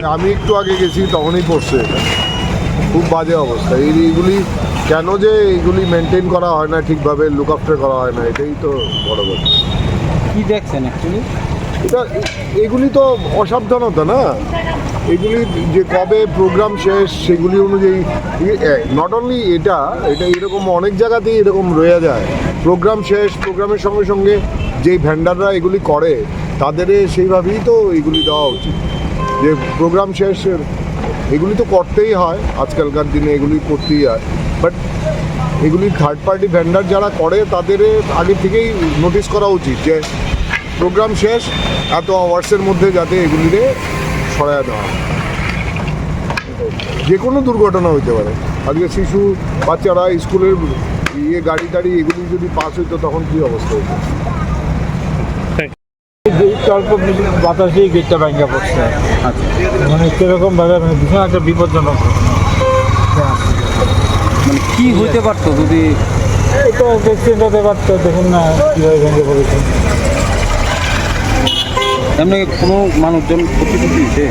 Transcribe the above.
আমি একটু আগে গেছি, তখনই পড়ছে এটা। খুব বাজে অবস্থা। এইগুলি কেন যে এইগুলি মেনটেন করা হয় না ঠিকভাবে, লুক আফটার করা হয় না, এটাই তো বড় কথা। কি দেখছেন অ্যাকচুয়ালি? এটা এগুলি তো অসাবধানতা না। এগুলি যে কবে প্রোগ্রাম শেষ সেগুলি অনুযায়ী, নট অনলি এটা এরকম অনেক জায়গাতেই এরকম রয়ে যায়। প্রোগ্রাম শেষ, প্রোগ্রামের সঙ্গে সঙ্গে যেই ভেন্ডাররা এগুলি করে তাদের সেইভাবেই তো এগুলি দেওয়া উচিত। যে প্রোগ্রাম শেষ, এগুলি তো করতেই হয়, আজকালকার দিনে এগুলি করতেই হয়। বাট এগুলি থার্ড পার্টি ভেন্ডার যারা করে তাদের আগে থেকেই নোটিশ করা উচিত যে প্রোগ্রাম শেষ এত আওয়ার্সের মধ্যে যাতে এগুলিরে সরায় দেওয়া হয়। যে কোনো দুর্ঘটনা হইতে পারে। আজকে শিশু বাচ্চারা স্কুলের গাড়ি টাড়ি এগুলি যদি পাস হইতো তখন কী অবস্থা হতো। অল্প বাতাসেই গেটটা ভাঙ্গা পড়ছে। মানে সেরকমভাবে মানে ভীষণ একটা বিপজ্জনক। মানে কি হতে পারতো যদি এটা অ্যাক্সিডেন্ট হতে পারতো, দেখুন না কীভাবে ভেঙে পড়েছে। এমনি কোনো মানুষজন ক্ষতি হয়েছে?